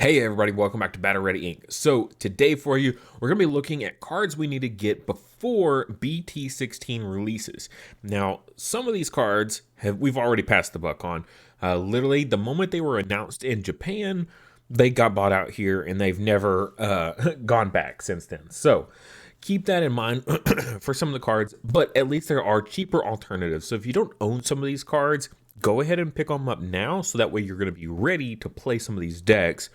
Hey everybody, welcome back to Battle Ready Inc. So today for you, we're going to be looking at cards we need to get before BT16 releases. Now, some of these cards we've already passed the buck on. Literally, the moment they were announced in Japan, they got bought out here and they've never gone back since then. So keep that in mind for some of the cards, but at least there are cheaper alternatives. So if you don't own some of these cards, go ahead and pick them up now so that way you're going to be ready to play some of these decks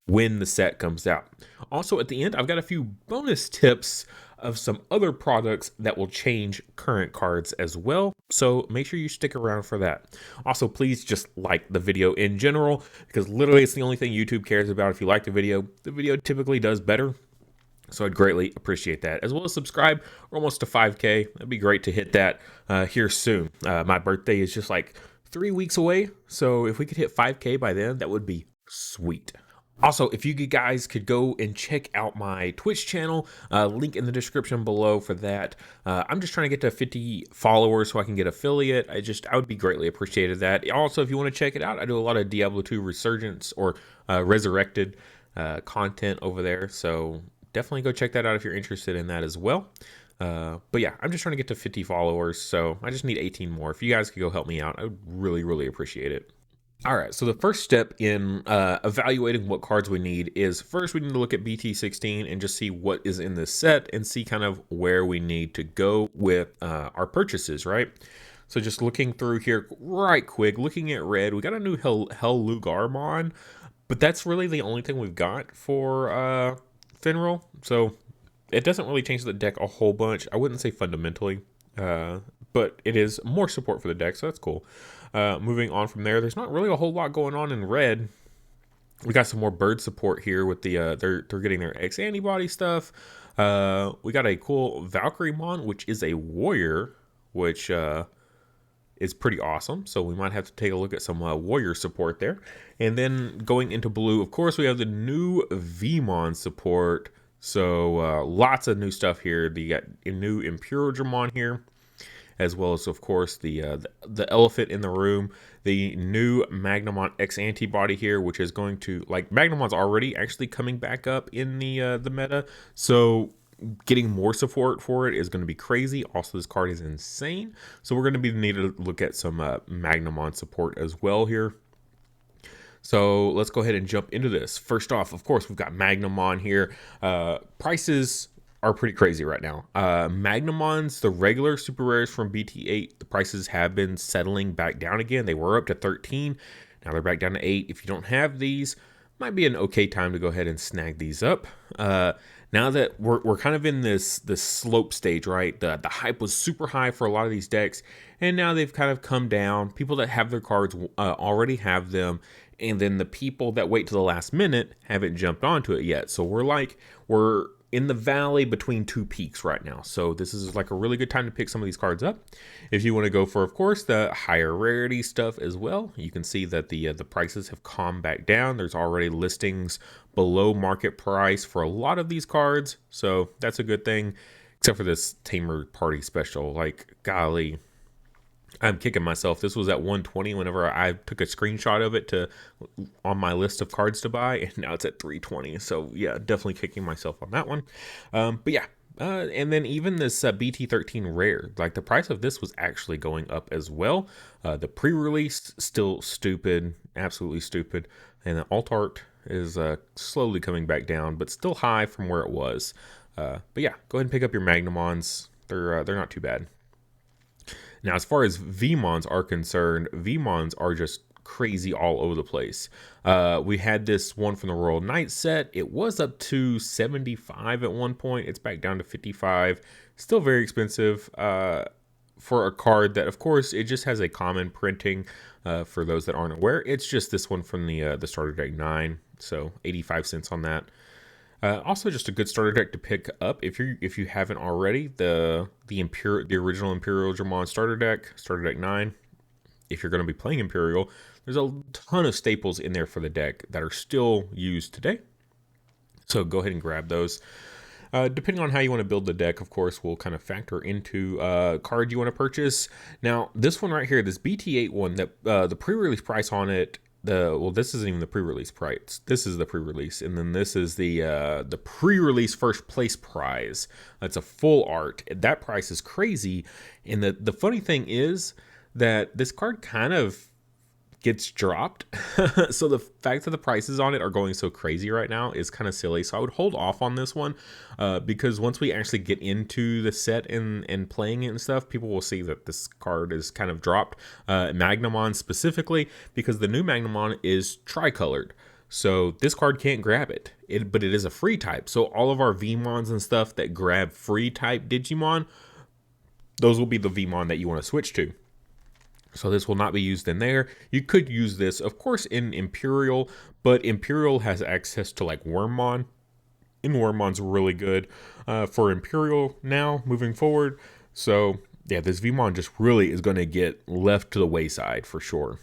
when the set comes out. Also at the end, I've got a few bonus tips of some other products that will change current cards as well. So make sure you stick around for that. Also, please just like the video in general, because literally it's the only thing YouTube cares about. If you like the video typically does better. So I'd greatly appreciate that, as well as subscribe. We're almost to 5K. That'd be great to hit that here soon. My birthday is just like 3 weeks away. So if we could hit 5K by then, that would be sweet. Also, if you guys could go and check out my Twitch channel, link in the description below for that. I'm just trying to get to 50 followers so I can get affiliate. I would be greatly appreciated that. Also, if you want to check it out, I do a lot of Diablo 2 Resurgence or Resurrected content over there. So definitely go check that out if you're interested in that as well. But yeah, I'm just trying to get to 50 followers. So I just need 18 more. If you guys could go help me out, I would really, really appreciate it. All right, so the first step in evaluating what cards we need is first we need to look at BT16 and just see what is in this set and see kind of where we need to go with our purchases, right? So just looking through here right quick, looking at red, we got a new Mon, but that's really the only thing we've got for Finral. So it doesn't really change the deck a whole bunch. I wouldn't say fundamentally, but it is more support for the deck, so that's cool. Moving on from there, there's not really a whole lot going on in red. We got some more bird support here with the they're getting their X antibody stuff. We got a cool Valkyrie Mon, which is a warrior, which is pretty awesome. So we might have to take a look at some warrior support there. And then going into blue, of course, we have the new Vmon support. So lots of new stuff here. You got a new Imperials here, as well as, of course, the elephant in the room, the new Magnum X antibody here, which is going to, like, Magnumon's already actually coming back up in the meta, so getting more support for it is going to be crazy. Also, this card is insane, so we're going to be needing to look at some Magnum support as well here. So let's go ahead and jump into this. First off, of course, we've got Magnum here. Prices are pretty crazy right now. Magnumons, the regular super rares from BT8, the prices have been settling back down again. They were up to 13. Now they're back down to 8. If you don't have these, might be an okay time to go ahead and snag these up. Now that we're kind of in this slope stage, right? The hype was super high for a lot of these decks, and now they've kind of come down. People that have their cards already have them, and then the people that wait to the last minute haven't jumped onto it yet. So we're in the valley between two peaks right now. So this is like a really good time to pick some of these cards up. If you want to go for, of course, the higher rarity stuff as well, you can see that the prices have calmed back down. There's already listings below market price for a lot of these cards. So that's a good thing, except for this Tamer Party special. Like, golly, I'm kicking myself. This was at 120 whenever I took a screenshot of it on my list of cards to buy, and now it's at 320. So yeah, definitely kicking myself on that one. But yeah, and then even this BT13 rare, like the price of this was actually going up as well. The pre-release still stupid, absolutely stupid, and the alt art is slowly coming back down, but still high from where it was. But yeah, go ahead and pick up your Magnumons. They're not too bad. Now, as far as Vmons are concerned, Vmons are just crazy all over the place. We had this one from the Royal Knight set. It was up to 75 at one point. It's back down to 55. Still very expensive for a card that, of course, it just has a common printing. For those that aren't aware, it's just this one from the starter deck 9. So 85 cents on that. Also, just a good starter deck to pick up if you haven't already. The original Imperial Digimon starter deck 9. If you're going to be playing Imperial, there's a ton of staples in there for the deck that are still used today. So go ahead and grab those. Depending on how you want to build the deck, of course, will kind of factor into card you want to purchase. Now, this one right here, this BT8 one, that the pre-release price on it, well, this isn't even the pre-release price. This is the pre-release, and then this is the pre-release first place prize. It's a full art. That price is crazy, and the funny thing is that this card kind of gets dropped. So the fact that the prices on it are going so crazy right now is kind of silly. So I would hold off on this one because once we actually get into the set and playing it and stuff, people will see that this card is kind of dropped. Magnum specifically, because the new Magnum is tricolored. So this card can't grab it, but it is a free type. So all of our VMons and stuff that grab free type Digimon, those will be the VMon that you want to switch to. So this will not be used in there. You could use this, of course, in Imperial, but Imperial has access to like Wormmon, and Wormmon's really good for Imperial now moving forward. So yeah, this VMon just really is going to get left to the wayside for sure.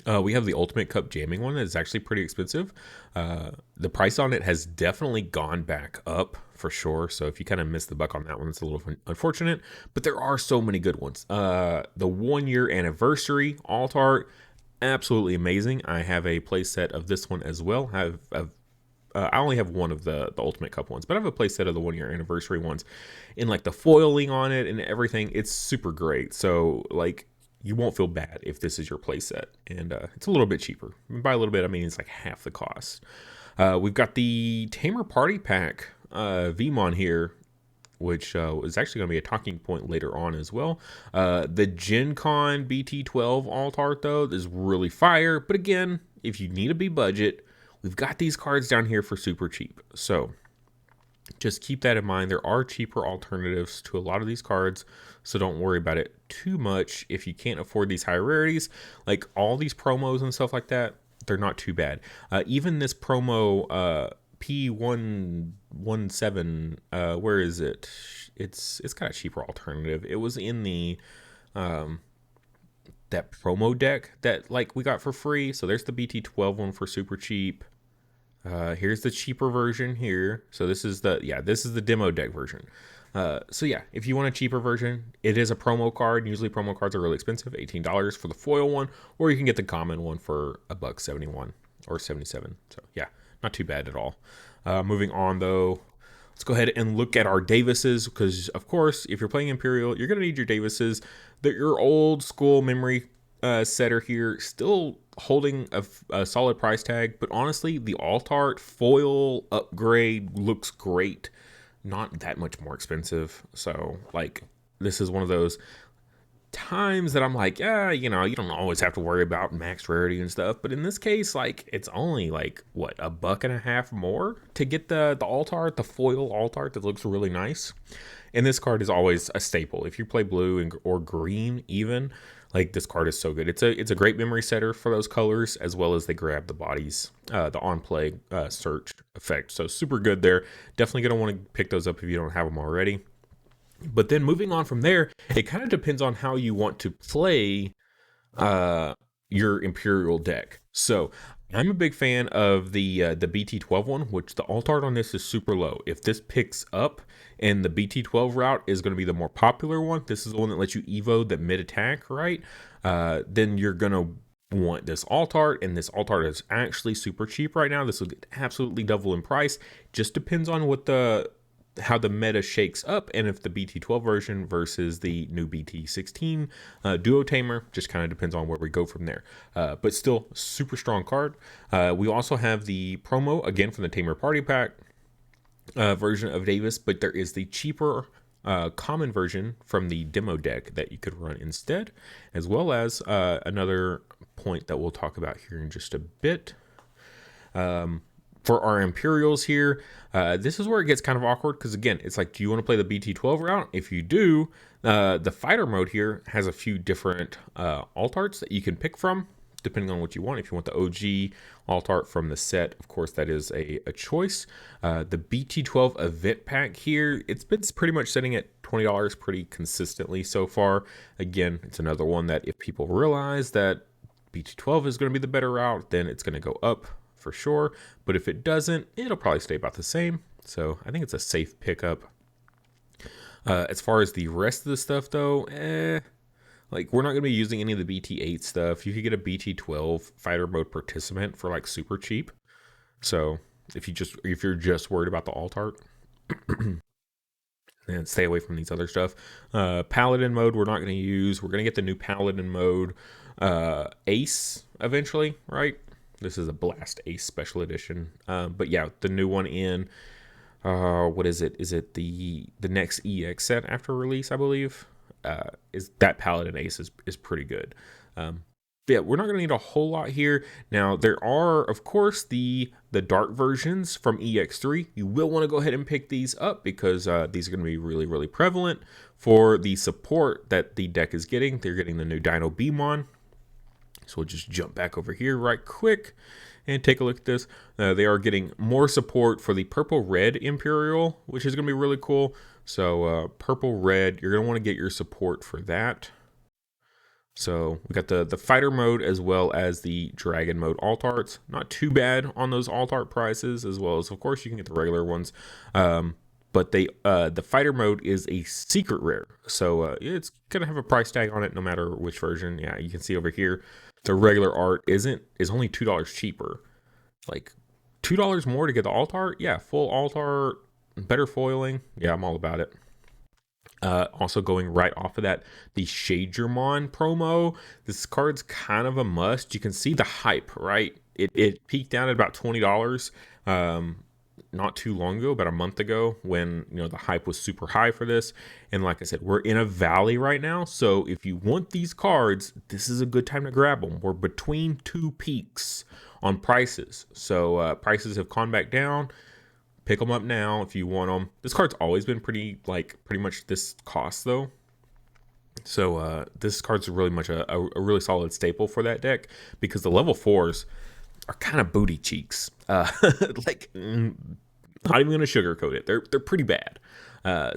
We have the Ultimate Cup jamming one. It's actually pretty expensive. The price on it has definitely gone back up for sure. So if you kind of missed the buck on that one, it's a little unfortunate. But there are so many good ones. The 1 year anniversary alt art, absolutely amazing. I have a playset of this one as well. I only have one of the Ultimate Cup ones, but I have a playset of the 1 year anniversary ones. In like the foiling on it and everything, it's super great. So like, you won't feel bad if this is your playset, and it's a little bit cheaper. By a little bit, I mean it's like half the cost. We've got the Tamer Party Pack VMon here, which is actually going to be a talking point later on as well. The Gen Con BT12 alt art though is really fire, but again, if you need a B budget, we've got these cards down here for super cheap. So just keep that in mind. There are cheaper alternatives to a lot of these cards, so don't worry about it too much if you can't afford these high rarities. Like all these promos and stuff like that, they're not too bad. Even this promo P117, where is it? It's got a cheaper alternative. It was in the that promo deck that like we got for free. So there's the BT12 one for super cheap. Here's the cheaper version here. So this is the demo deck version. So yeah, if you want a cheaper version, it is a promo card. Usually promo cards are really expensive, $18 for the foil one, or you can get the common one for $1.71 or 77. So yeah, not too bad at all. Moving on though, let's go ahead and look at our Davises, because of course, if you're playing Imperial, you're gonna need your Davises. They're your old school memory setter here, still holding a solid price tag, but honestly, the alt art foil upgrade looks great. Not that much more expensive. So like, this is one of those times that I'm like, yeah, you know, you don't always have to worry about max rarity and stuff, but in this case, like, it's only like what, $1.50 more to get the alt art, the foil alt art that looks really nice. And this card is always a staple if you play blue or green even. Like, this card is so good. It's a great memory setter for those colors, as well as they grab the bodies, the on-play search effect. So super good there. Definitely going to want to pick those up if you don't have them already. But then moving on from there, it kind of depends on how you want to play your Imperial deck. So I'm a big fan of the BT12 one, which the alt art on this is super low. If this picks up and the BT12 route is going to be the more popular one, this is the one that lets you evo the mid attack, right? Then you're going to want this alt art, and this alt art is actually super cheap right now. This will get absolutely double in price. Just depends on what how the meta shakes up, and if the BT12 version versus the new BT16 Duo Tamer, just kind of depends on where we go from there. But still, super strong card. We also have the promo, again, from the Tamer Party Pack version of Davis, but there is the cheaper common version from the demo deck that you could run instead, as well as another point that we'll talk about here in just a bit. For our Imperials here, this is where it gets kind of awkward, because again, it's like, do you want to play the BT12 route? If you do, the fighter mode here has a few different alt arts that you can pick from, depending on what you want. If you want the OG alt art from the set, of course, that is a choice. The BT12 event pack here, it's been pretty much sitting at $20 pretty consistently so far. Again, it's another one that if people realize that BT12 is going to be the better route, then it's going to go up for sure, but if it doesn't, it'll probably stay about the same. So I think it's a safe pickup. As far as the rest of the stuff though, Like, we're not going to be using any of the BT8 stuff. You could get a BT12 fighter mode participant for like super cheap. So if you're just worried about the alt art, and stay away from these other stuff. Paladin mode we're not going to use. We're going to get the new Paladin mode Ace eventually, right? This is a Blast Ace special edition. But yeah, the new one in what is it? Is it the next EX set after release, I believe? Is that Paladin Ace is pretty good. Yeah, we're not going to need a whole lot here. Now, there are, of course, the dark versions from EX3. You will want to go ahead and pick these up because these are going to be really, really prevalent for the support that the deck is getting. They're getting the new Digimon. So we'll just jump back over here right quick and take a look at this. They are getting more support for the purple-red Imperial, which is going to be really cool. So purple-red, you're going to want to get your support for that. So we got the fighter mode as well as the dragon mode alt arts. Not too bad on those alt art prices, as well as, of course, you can get the regular ones. But the fighter mode is a secret rare, so it's gonna have a price tag on it no matter which version. Yeah, you can see over here the regular art is only $2 cheaper. Like $2 more to get the alt art. Yeah, full alt art, better foiling. Yeah, I'm all about it. Also going right off of that, the Sheron promo. This card's kind of a must. You can see the hype, right? It peaked down at about $20 not too long ago, about a month ago, when the hype was super high for this. And like I said, we're in a valley right now. So if you want these cards, this is a good time to grab them. We're between two peaks on prices. So prices have gone back down. Pick them up now if you want them. This card's always been pretty much this cost though. So this card's really much a really solid staple for that deck because the level 4s are kind of booty cheeks. Not even gonna sugarcoat it. They're pretty bad.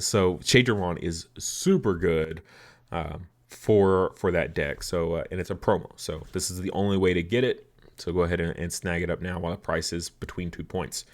So Sheron is super good for that deck. So and it's a promo. So this is the only way to get it. So go ahead and snag it up now while the price is between 2 points.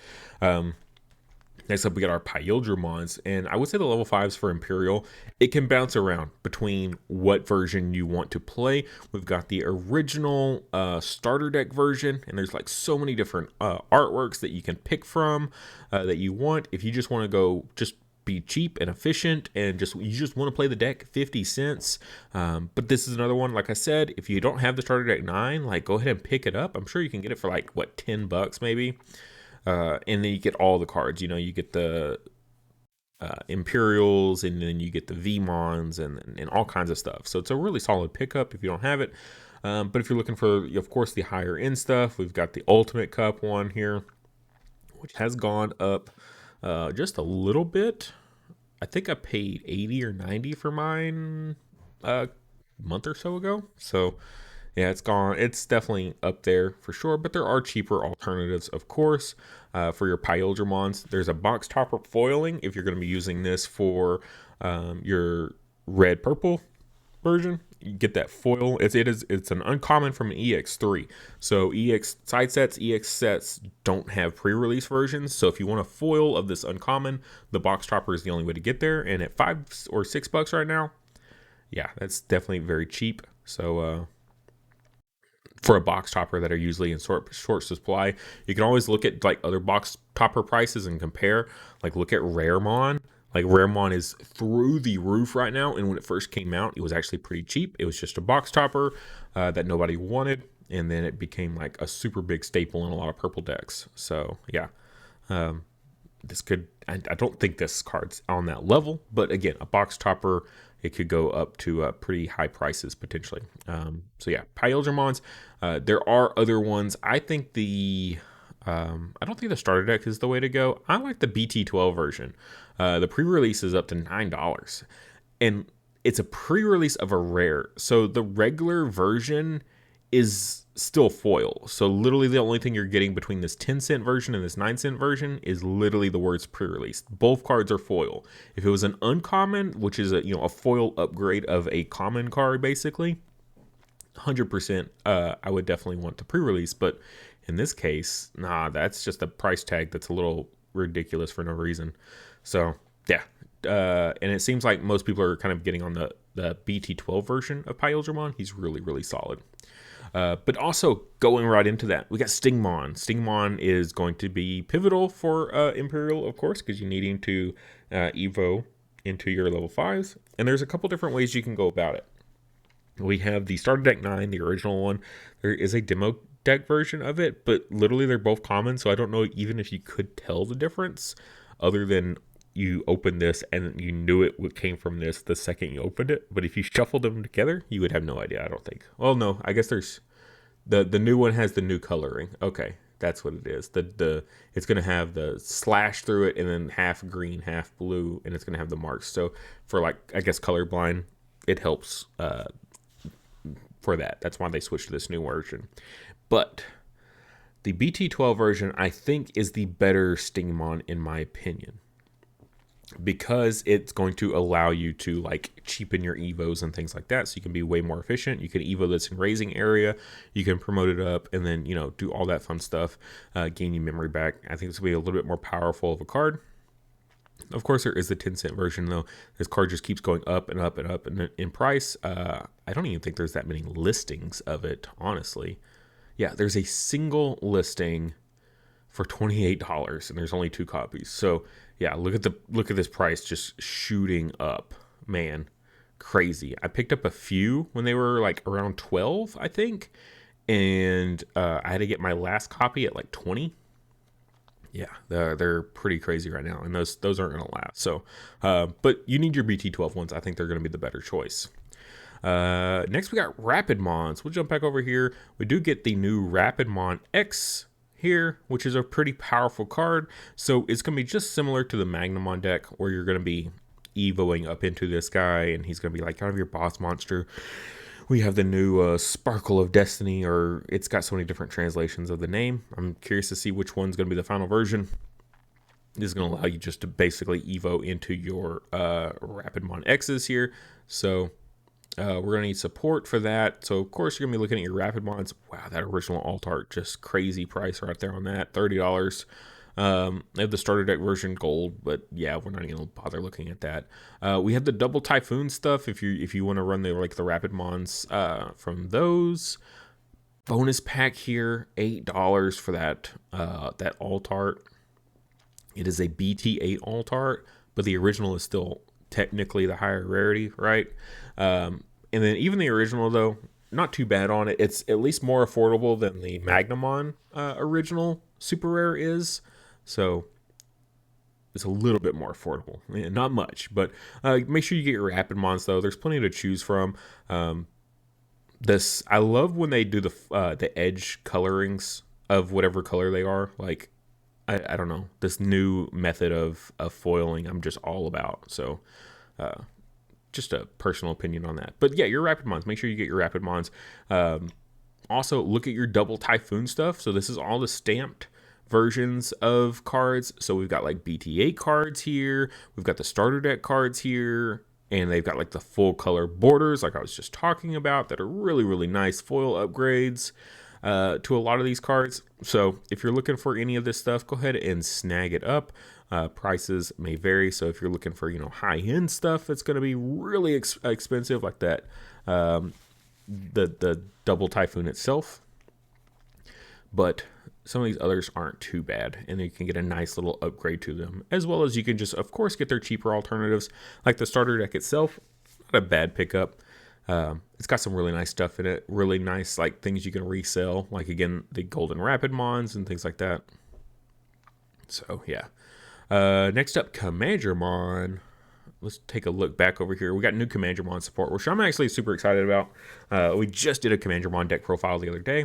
Next up, we got our Pyldramons, and I would say the level 5s for Imperial, it can bounce around between what version you want to play. We've got the original starter deck version, and there's like so many different artworks that you can pick from that you want. If you just want to go just be cheap and efficient and you just want to play the deck 50 cents. But this is another one, like I said, if you don't have the starter deck 9, like go ahead and pick it up. I'm sure you can get it for like, what, $10 maybe? And then you get all the cards. You get the Imperials, and then you get the V-Mons and all kinds of stuff. So it's a really solid pickup if you don't have it. But if you're looking for, of course, the higher end stuff, we've got the Ultimate Cup one here, which has gone up just a little bit. I think I paid 80 or 90 for mine a month or so ago. So yeah, it's definitely up there for sure, but there are cheaper alternatives, of course, for your Pyldramons. There's a box topper foiling if you're going to be using this for your red-purple version. You get that foil. It's an uncommon from an EX3. So EX sets don't have pre-release versions. So if you want a foil of this uncommon, the box topper is the only way to get there. And at $5 or $6 right now, yeah, that's definitely very cheap. So for a box topper that are usually in short supply, you can always look at like other box topper prices and compare. Like look at Raremon. Like Raremon is through the roof right now, and when it first came out, it was actually pretty cheap. It was just a box topper that nobody wanted, and then it became like a super big staple in a lot of purple decks. So yeah, this could. I don't think this card's on that level, but again, a box topper, it could go up to pretty high prices potentially. So yeah, Pyldramons. There are other ones. I think I don't think the starter deck is the way to go. I like the BT12 version. The pre-release is up to $9, and it's a pre-release of a rare. So the regular version is still foil. So literally the only thing you're getting between this 10-cent version and this 9-cent version is literally the words pre-release. Both cards are foil. If it was an uncommon, which is a foil upgrade of a common card, basically, 100%, I would definitely want the pre-release. But in this case, nah, that's just a price tag that's a little ridiculous for no reason. So yeah, and it seems like most people are kind of getting on the BT12 version of Pyldramon. He's really, really solid. But also going right into that, we got Stingmon. Stingmon is going to be pivotal for Imperial, of course, because you're needing to Evo into your level 5s. And there's a couple different ways you can go about it. We have the starter deck 9, the original one. There is a demo deck version of it, but literally they're both common, so I don't know even if you could tell the difference, other than you opened this and you knew it came from this the second you opened it. But if you shuffled them together, you would have no idea, I don't think. Well, no, I guess there's the new one has the new coloring. Okay, that's what it is. It's gonna have the slash through it and then half green, half blue, and it's gonna have the marks. So for, like, I guess colorblind, it helps for that. That's why they switched to this new version. But the BT12 version, I think, is the better Stingmon in my opinion, because it's going to allow you to, like, cheapen your evos and things like that, so you can be way more efficient. You can evo this in raising area, you can promote it up, and then, you know, do all that fun stuff, gain your memory back. I think this will be a little bit more powerful of a card. Of course, there is the 10-cent version, though. This card just keeps going up and up and up in price. I don't even think there's that many listings of it, honestly. Yeah, there's a single listing for $28, and there's only 2 copies. So yeah, look at this price just shooting up, man, crazy. I picked up a few when they were like around 12, I think, and I had to get my last copy at like 20. Yeah, they're pretty crazy right now, and those aren't gonna last. So, but you need your BT12 ones. I think they're gonna be the better choice. Next we got Rapidmons. We'll jump back over here. We do get the new Rapidmon X here, which is a pretty powerful card. So it's gonna be just similar to the Magnum deck, where you're gonna be evoing up into this guy, and he's gonna be like kind of your boss monster. We have the new Sparkle of Destiny, or it's got so many different translations of the name. I'm curious to see which one's going to be the final version. This is going to allow you just to basically evo into your Rapidmon X's here. So we're going to need support for that. So of course you're going to be looking at your Rapidmons. Wow, that original alt art, just crazy price right there on that, $30. I have the starter deck version gold, but yeah, we're not even gonna bother looking at that. We have the double Typhoon stuff if you want to run the Rapidmons from those. Bonus pack here, $8 for that alt art. It is a BT8 alt art, but the original is still technically the higher rarity, right? And then even the original, though, not too bad on it. It's at least more affordable than the Magnum original super rare is. So it's a little bit more affordable. Not much, but make sure you get your Rapidmons, though. There's plenty to choose from. I love when they do the edge colorings of whatever color they are. Like, I don't know, this new method of foiling I'm just all about. So just a personal opinion on that. But yeah, your Rapidmons. Make sure you get your Rapidmons. Also, look at your double Typhoon stuff. So this is all the stamped versions of cards. So we've got like BT8 cards here, we've got the starter deck cards here, and they've got like the full color borders like I was just talking about that are really, really nice foil upgrades to a lot of these cards. So if you're looking for any of this stuff, go ahead and snag it up. Prices may vary, so if you're looking for, high-end stuff, it's going to be really expensive, like that the double Typhoon itself. But some of these others aren't too bad, and you can get a nice little upgrade to them, as well as you can just, of course, get their cheaper alternatives, like the starter deck itself. Not a bad pickup. It's got some really nice stuff in it, really nice like things you can resell, like again the golden Rapidmons and things like that. So yeah. Next up, Commandramon. Let's take a look back over here. We got new Commandramon support, which I'm actually super excited about. We just did a Commandramon deck profile the other day.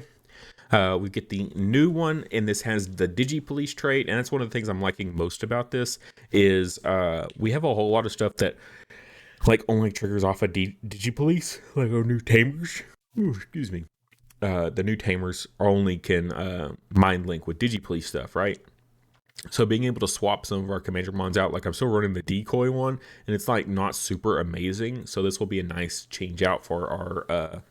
We get the new one, and this has the Digipolice trait, and that's one of the things I'm liking most about this is we have a whole lot of stuff that like only triggers off a Digipolice, like our new Tamers. Ooh, excuse me. The new Tamers only can mind link with Digipolice stuff, right? So being able to swap some of our Commandramons out, like I'm still running the decoy one, and it's like not super amazing. So this will be a nice change out for our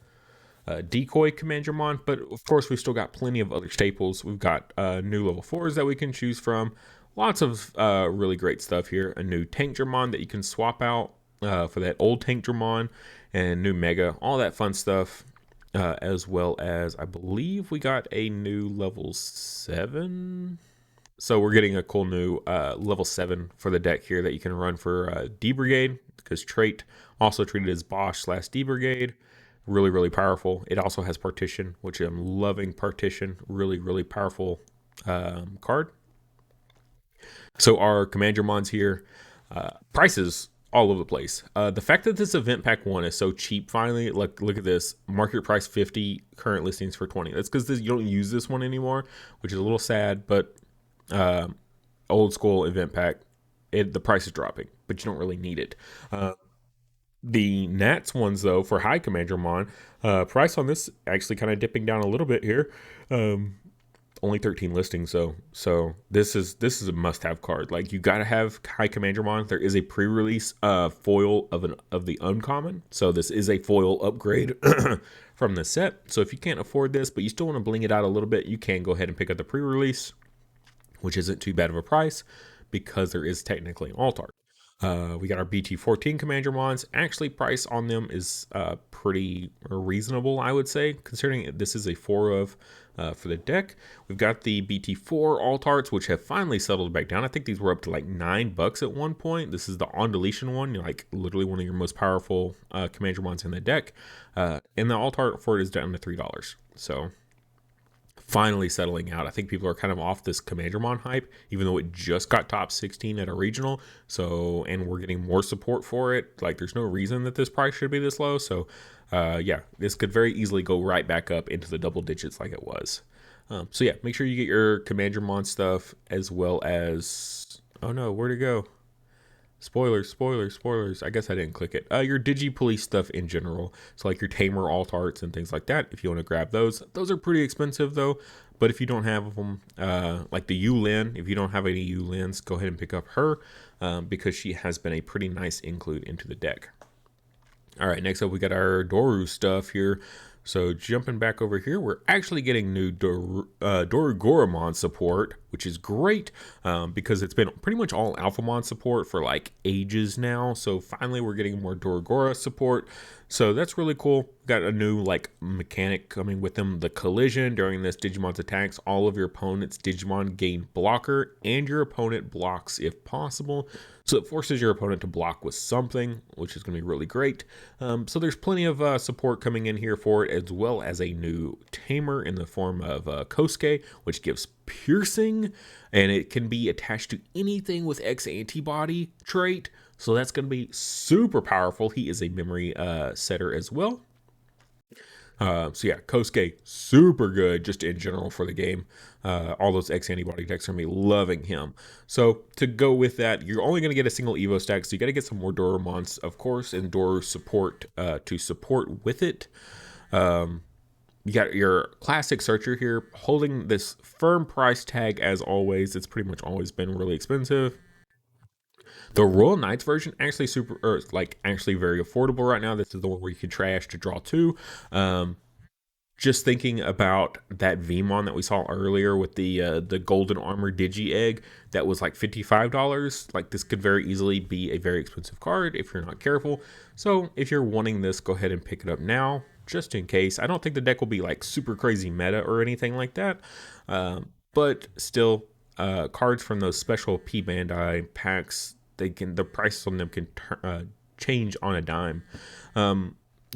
decoy Commandramon, but of course we've still got plenty of other staples. We've got new level 4s that we can choose from, lots of really great stuff here. A new Tank Dramon that you can swap out for that old Tank Dramon, and new Mega, all that fun stuff. As well as, I believe we got a new level 7. So we're getting a cool new level 7 for the deck here that you can run for D Brigade, because trait also treated as Bosch/D Brigade. Really, really powerful. It also has Partition, which I'm loving. Partition, really, really powerful card. So our Commander Mons here, prices all over the place. The fact that this event pack 1 is so cheap finally, look at this, market price 50, current listings for 20. That's because you don't use this one anymore, which is a little sad, but old school event pack, the price is dropping, but you don't really need it. The Nats ones though, for high Commander Mon, price on this actually kind of dipping down a little bit here. Only 13 listings, so this is a must-have card. Like, you gotta have high Commander Mon. There is a pre-release foil of the uncommon, so this is a foil upgrade from the set. So if you can't afford this, but you still want to bling it out a little bit, you can go ahead and pick up the pre-release, which isn't too bad of a price because there is technically an alt art. We got our BT14 Commander Mons. Actually, price on them is pretty reasonable, I would say, considering this is a 4 of for the deck. We've got the BT4 alt arts, which have finally settled back down. I think these were up to like $9 at one point. This is the on deletion one, like literally one of your most powerful Commander Mons in the deck. And the alt art for it is down to $3. So finally settling out. I think people are kind of off this Commander Mon hype, even though it just got top 16 at a regional. So, and we're getting more support for it. Like, there's no reason that this price should be this low. So, yeah, this could very easily go right back up into the double digits like it was. So yeah, make sure you get your Commander Mon stuff, as well as, oh no, where'd it go? Spoilers. I guess I didn't click it. Your Digi-Police stuff in general. So like your Tamer alt arts and things like that. If you want to grab those are pretty expensive though. But if you don't have them, like the Yulin, if you don't have any Yulins, go ahead and pick up her because she has been a pretty nice include into the deck. All right, next up we got our Doru stuff here. So jumping back over here, we're actually getting new Doragora support, which is great because it's been pretty much all Alphamon support for like ages now. So finally we're getting more Doragora support. So that's really cool. Got a new like mechanic coming with them. The collision during this Digimon's attacks, all of your opponent's Digimon gain blocker and your opponent blocks if possible. So it forces your opponent to block with something, which is going to be really great. So there's plenty of support coming in here for it, as well as a new tamer in the form of Kosuke, which gives piercing, and it can be attached to anything with X antibody trait. So that's going to be super powerful. He is a memory setter as well. So yeah, Kosuke, super good just in general for the game. All those X antibody decks are going to be loving him. So to go with that, you're only going to get a single Evo stack, so you got to get some more Dora Mons, of course, and Dora support to support with it. You got your classic searcher here, holding this firm price tag as always. It's pretty much always been really expensive. The Royal Knights version actually actually very affordable right now. This is the one where you can trash to draw 2. Just thinking about that Vmon that we saw earlier with the golden armor digi egg, that was like $55. Like, this could very easily be a very expensive card if you're not careful. So if you're wanting this, go ahead and pick it up now, just in case. I don't think the deck will be like super crazy meta or anything like that, but still, cards from those special P Bandai packs, the prices on them can change on a dime.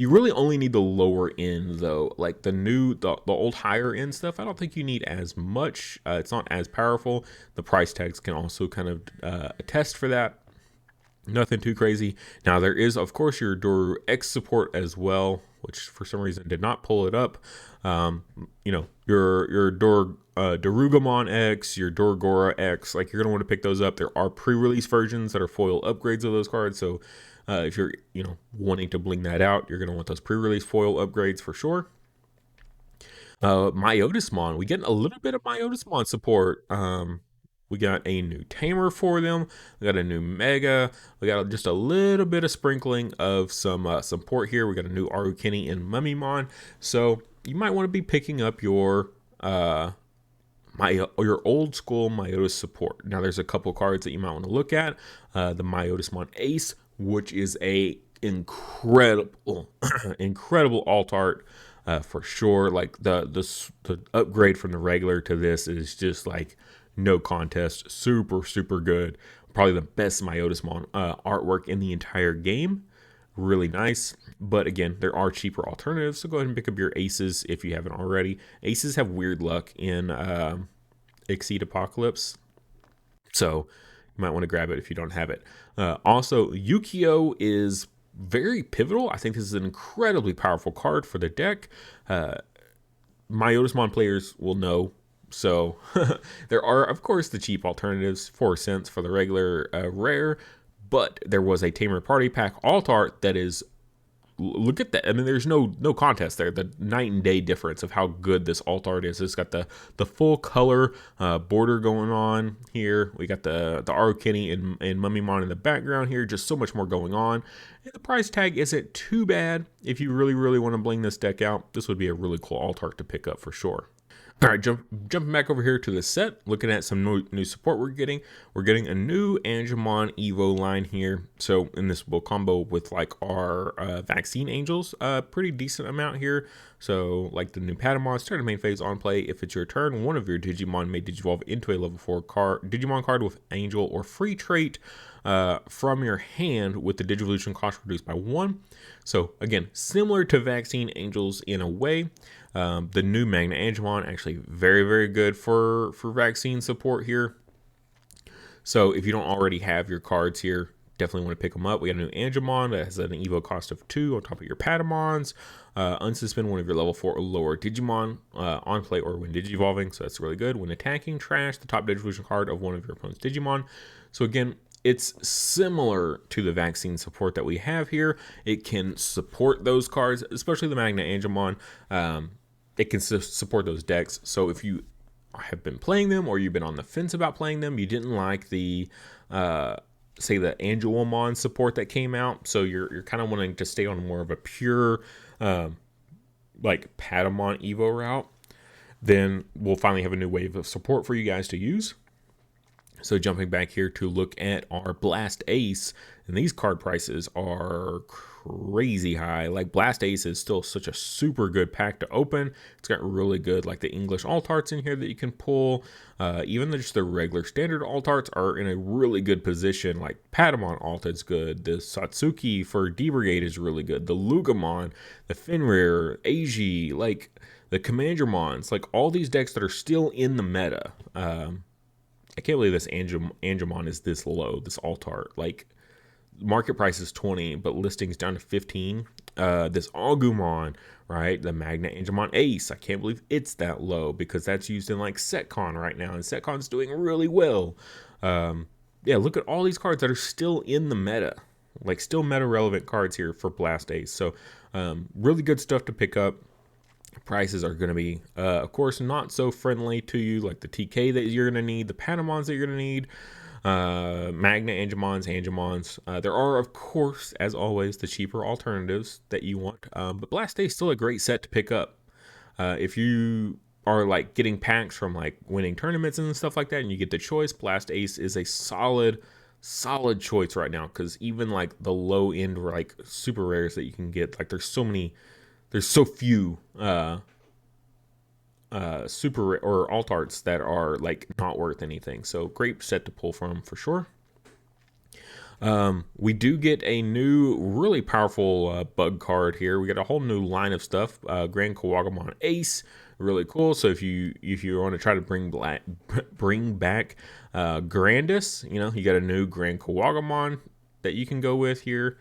You really only need the lower end though, like the old higher end stuff. I don't think you need as much. It's not as powerful. The price tags can also kind of attest for that. Nothing too crazy. Now there is, of course, your Doru X support as well, which for some reason did not pull it up. You know, your Dorugamon X, your Doragora X, like, you're gonna want to pick those up. There are pre-release versions that are foil upgrades of those cards, so if you're wanting to bling that out, you're gonna want those pre-release foil upgrades for sure. Mutus Mon, we get a little bit of Mutus Mon support. We got a new tamer for them. We got a new mega. We got just a little bit of sprinkling of some support here. We got a new Arukini and Mummymon. So you might want to be picking up your your old school Mutus support. Now there's a couple cards that you might want to look at. The Mutus Mon Ace, which is a incredible incredible alt art, for sure. Like the upgrade from the regular to this is just like no contest. Super good. Probably the best Mutus Mon artwork in the entire game. Really nice. But again, there are cheaper alternatives, so go ahead and pick up your aces if you haven't already. Aces have weird luck in Exceed Apocalypse, so you might want to grab it if you don't have it. Also, Yukio is very pivotal. I think this is an incredibly powerful card for the deck. Mutus Mon players will know. So there are, of course, the cheap alternatives, 4 cents for the regular rare, but there was a Tamer Party Pack alt art that is, look at that. I mean, there's no contest there. The night and day difference of how good this alt art is. It's got the full color border going on here. We got the Arukini and Mummymon in the background here. Just so much more going on. And the price tag isn't too bad. If you really want to bling this deck out, this would be a really cool alt art to pick up for sure. All right, jumping back over here to the set, looking at some new support we're getting. We're getting a new Angemon Evo line here. So, and this will combo with like our Vaccine Angels, pretty decent amount here. So, like the new Patamon, start a main phase on play. If it's your turn, one of your Digimon may digivolve into a level 4 Digimon card with Angel or free trait from your hand with the Digivolution cost reduced by 1. So, again, similar to Vaccine Angels in a way. The new Magnum Angemon actually very good for vaccine support here. So if you don't already have your cards here, definitely want to pick them up. We got a new Angemon that has an Evo cost of 2 on top of your Patamons. Unsuspend one of your level 4 or lower Digimon on play or when Digivolving, so that's really good. When attacking, trash the top Digivolution card of one of your opponent's Digimon. So again, it's similar to the vaccine support that we have here. It can support those cards, especially the Magnum Angemon. It can support those decks. So if you have been playing them or you've been on the fence about playing them, you didn't like the say the Angelomon support that came out, so you're kind of wanting to stay on more of a pure like Patamon Evo route, then we'll finally have a new wave of support for you guys to use. So jumping back here to look at our Blast Ace, and these card prices are crazy high. Like Blast Ace is still such a super good pack to open. It's got really good like the English alt arts in here that you can pull. Even just the regular standard alt arts are in a really good position. Like Patamon alt is good. The Satsuki for D Brigade is really good. The Lugamon, the Fenrir, Eiji, like the Commandermons, like all these decks that are still in the meta. I can't believe this Angemon is this low, this alt art. Like, market price is 20, but listing's down to 15. This Agumon, right? The Magnum Angemon Ace. I can't believe it's that low because that's used in like SetCon right now, and SetCon's doing really well. Yeah, look at all these cards that are still in the meta. Like, still meta relevant cards here for Blast Ace. So, really good stuff to pick up. Prices are going to be, of course, not so friendly to you, like the TK that you're going to need, the Patamons that you're going to need, Magna Angemons. There are, of course, as always, the cheaper alternatives that you want, but Blast Ace is still a great set to pick up. If you are like getting packs from like winning tournaments and stuff like that, and you get the choice, Blast Ace is a solid choice right now, because even like the low end like super rares that you can get, like there's so few super or alt arts that are like not worth anything. So great set to pull from for sure. We do get a new really powerful bug card here. We got a whole new line of stuff. Grand Kawagamon Ace, really cool. So if you want to try to bring back Grandis, you know, you got a new Grand Kawagamon that you can go with here.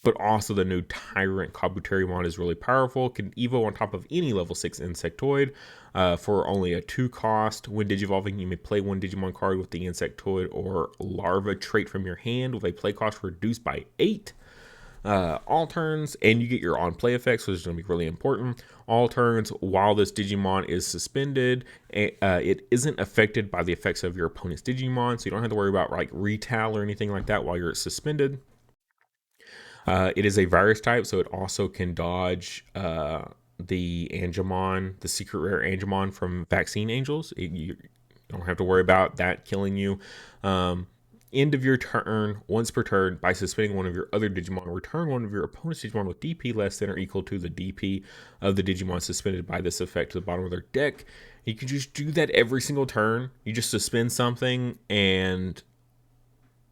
But also the new Tyrant Kabutaron is really powerful. Can Evo on top of any level 6 Insectoid for only a 2 cost. When Digivolving, you may play one Digimon card with the Insectoid or Larva trait from your hand with a play cost reduced by 8. All turns, and you get your on-play effects, which is going to be really important. All turns, while this Digimon is suspended, it isn't affected by the effects of your opponent's Digimon, so you don't have to worry about like retail or anything like that while you're suspended. It is a virus type, so it also can dodge the Angemon, the secret rare Angemon from Vaccine Angels. You don't have to worry about that killing you. End of your turn, once per turn, by suspending one of your other Digimon, return one of your opponent's Digimon with DP less than or equal to the DP of the Digimon suspended by this effect to the bottom of their deck. You can just do that every single turn. You just suspend something and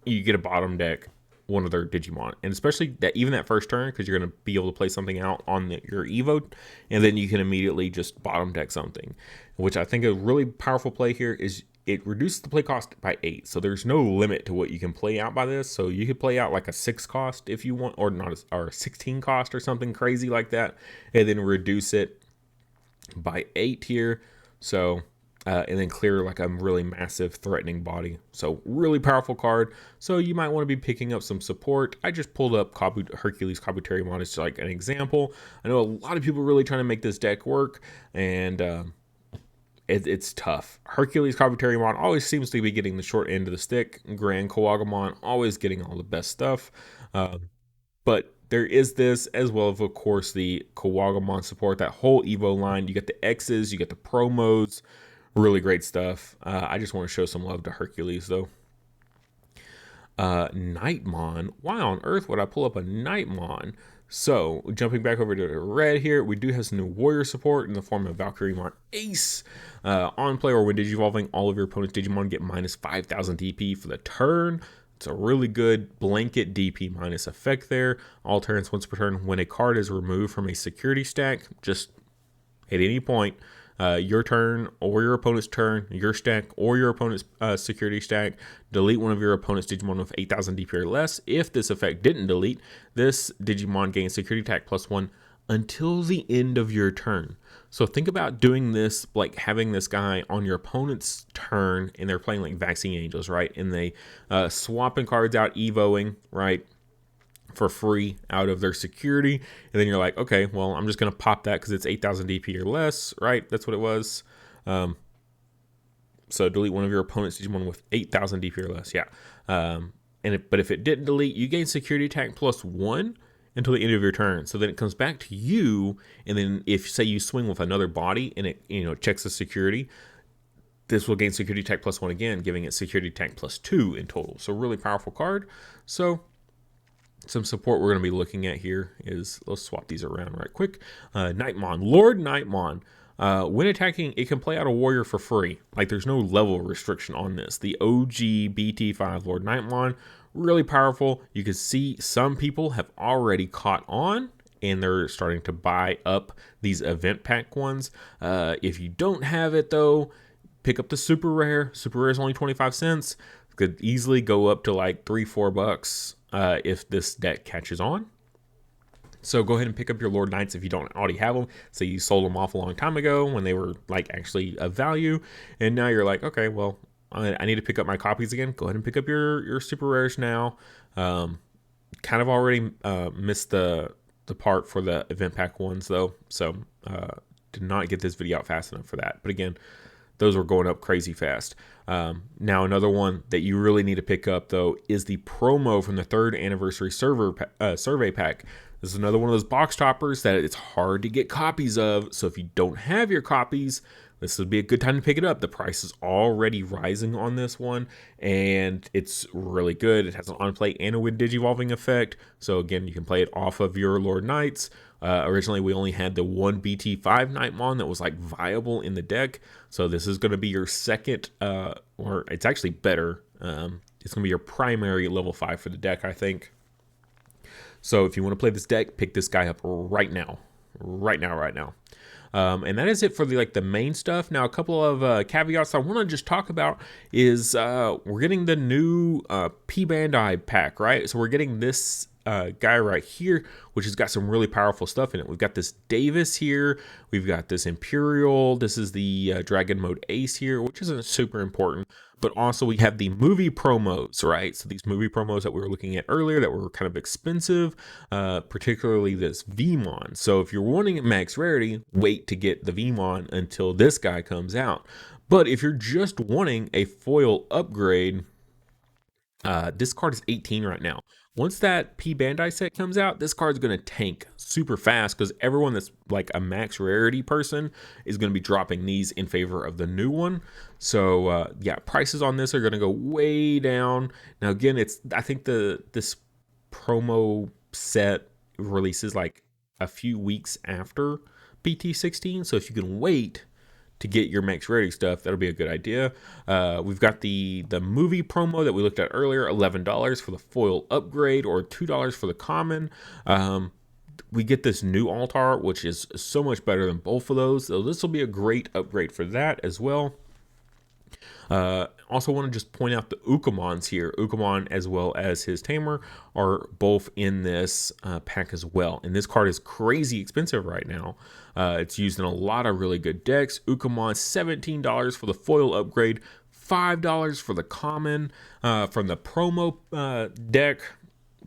you get a bottom deck one of their Digimon, and especially that even that first turn, because you're going to be able to play something out on your Evo, and then you can immediately just bottom deck something, which I think a really powerful play here is it reduces the play cost by 8, so there's no limit to what you can play out by this. So you could play out like a 6 cost if you want, or not, or a 16 cost or something crazy like that, and then reduce it by 8 here. So and then clear like a really massive threatening body. So really powerful card. So you might want to be picking up some support. I just pulled up Hercules Kabutaron as like an example. I know a lot of people really trying to make this deck work, and it's tough. Hercules Kabutaron always seems to be getting the short end of the stick. Grand Kawagamon always getting all the best stuff. But there is this, as well as, of course, the Kawagamon support, that whole Evo line. You get the X's, you get the promos. Really great stuff. I just want to show some love to Hercules, though. Nightmon. Why on earth would I pull up a Nightmon? So, jumping back over to red here, we do have some new warrior support in the form of Valkyrie M Ace. On play or when digivolving, all of your opponent's Digimon get minus 5,000 DP for the turn. It's a really good blanket DP minus effect there. All turns once per turn. When a card is removed from a security stack, just at any point, your turn or your opponent's turn, your stack or your opponent's security stack, delete one of your opponent's Digimon with 8,000 DP or less. If this effect didn't delete, this Digimon gains security attack +1 until the end of your turn. So think about doing this, like having this guy on your opponent's turn, and they're playing like Vaccine Angels, right? And they swapping cards out, evoing, right, for free out of their security, and then you're like, okay, well, I'm just gonna pop that because it's 8,000 DP or less, right? That's what it was. So delete one of your opponent's Digimon with 8,000 DP or less, yeah. But if it didn't delete, you gain security attack +1 until the end of your turn. So then it comes back to you, and then if say you swing with another body and it checks the security, this will gain security attack +1 again, giving it security attack +2 in total. So really powerful card. So some support we're going to be looking at here is, let's swap these around right quick. Nightmon, Lord Nightmon. When attacking, it can play out a warrior for free. Like, there's no level restriction on this. The OG BT5 Lord Nightmon, really powerful. You can see some people have already caught on, and they're starting to buy up these event pack ones. If you don't have it, though, pick up the super rare. Super rare is only 25 cents. Could easily go up to like $3-4 if this deck catches on. So go ahead and pick up your Lord Knights if you don't already have them. So you sold them off a long time ago when they were like actually of value, and now you're like, okay, well, I need to pick up my copies again. Go ahead and pick up your super rares now. Kind of already missed the part for the event pack ones though, so did not get this video out fast enough for that. But again, those were going up crazy fast. Now another one that you really need to pick up though is the promo from the 3rd anniversary survey pack. This is another one of those box toppers that it's hard to get copies of. So if you don't have your copies, this would be a good time to pick it up. The price is already rising on this one, and it's really good. It has an on-play and a win digivolving effect. So again, you can play it off of your Lord Knights. Originally, we only had the one BT5 Nightmon that was like viable in the deck. So this is going to be your second, or it's actually better. It's going to be your primary level 5 for the deck, I think. So if you want to play this deck, pick this guy up right now. Right now. And that is it for the main stuff. Now, a couple of caveats I want to just talk about is we're getting the new Pey pack, right? So we're getting this guy right here, which has got some really powerful stuff in it. We've got this Davis here. We've got this Imperial. This is the Dragon Mode Ace here, which isn't super important. But also we have the movie promos, right? So these movie promos that we were looking at earlier that were kind of expensive, particularly this Vmon. So if you're wanting max rarity, wait to get the Vmon until this guy comes out. But if you're just wanting a foil upgrade, this card is 18 right now. Once that P Bandai set comes out, this card's going to tank super fast because everyone that's like a max rarity person is going to be dropping these in favor of the new one. So yeah, prices on this are going to go way down. Now again, I think this promo set releases like a few weeks after BT16. So if you can wait to get your max rarity stuff, that'll be a good idea. We've got the movie promo that we looked at earlier, $11 for the foil upgrade or $2 for the common. We get this new alt art, which is so much better than both of those. So this will be a great upgrade for that as well. Also want to just point out the Ukamons here. Ukamon as well as his tamer are both in this pack as well. And this card is crazy expensive right now. It's used in a lot of really good decks. Ukamon, $17 for the foil upgrade, $5 for the common from the promo deck.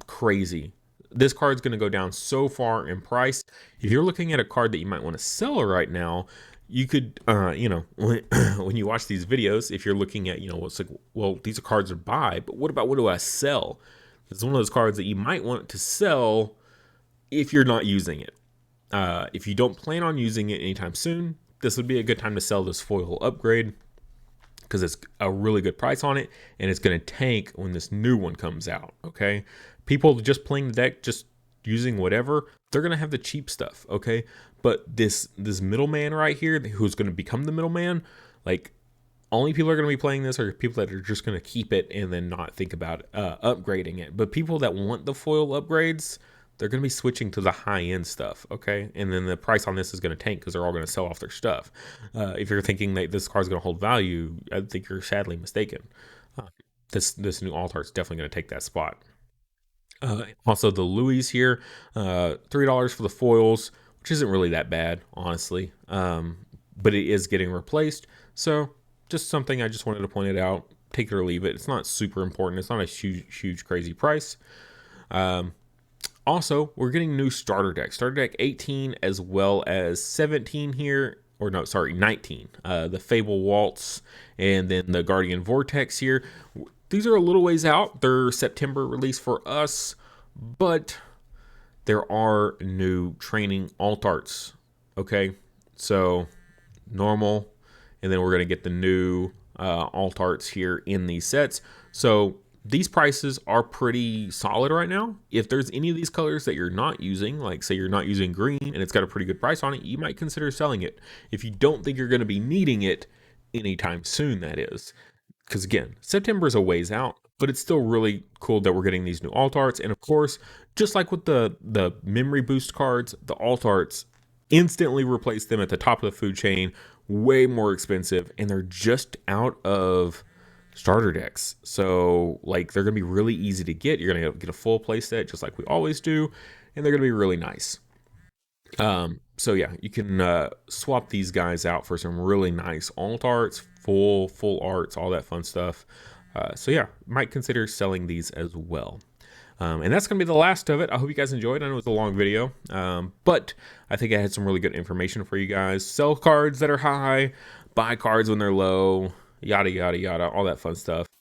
Crazy. This card's going to go down so far in price. If you're looking at a card that you might want to sell right now, you could, you know, when you watch these videos, if you're looking at, you know, it's like, well, these are cards to buy, but what do I sell? It's one of those cards that you might want to sell if you're not using it. If you don't plan on using it anytime soon, this would be a good time to sell this foil upgrade because it's a really good price on it, and it's going to tank when this new one comes out, okay? People just playing the deck, just using whatever, they're going to have the cheap stuff, okay? But this middleman right here, who's going to become the middleman, like, only people are going to be playing this are people that are just going to keep it and then not think about upgrading it. But people that want the foil upgrades, they're going to be switching to the high-end stuff, okay? And then the price on this is going to tank because they're all going to sell off their stuff. If you're thinking that this card's going to hold value, I think you're sadly mistaken. This new alt art's definitely going to take that spot. Also, the Louis here, $3 for the foils, which isn't really that bad, honestly. But it is getting replaced. So just something I just wanted to point it out. Take it or leave it. It's not super important. It's not a huge, crazy price. Also, we're getting new starter deck. Starter deck 18 as well as 17 here. Or no, sorry, 19. The Fable Waltz and then the Guardian Vortex here. These are a little ways out. They're September release for us. But there are new training alt arts. Okay, so normal. And then we're going to get the new alt arts here in these sets. So these prices are pretty solid right now. If there's any of these colors that you're not using, like say you're not using green and it's got a pretty good price on it, you might consider selling it. If you don't think you're going to be needing it anytime soon, that is. Because again, September is a ways out, but it's still really cool that we're getting these new alt arts. And of course, just like with the memory boost cards, the alt arts instantly replace them at the top of the food chain, way more expensive, and they're just out of starter decks. So like they're gonna be really easy to get. You're gonna get a full play set just like we always do, and they're gonna be really nice. So yeah, you can swap these guys out for some really nice alt arts, full arts, all that fun stuff. So yeah, might consider selling these as well. And that's going to be the last of it. I hope you guys enjoyed. I know it was a long video, but I think I had some really good information for you guys. Sell cards that are high, buy cards when they're low, yada, yada, yada, all that fun stuff.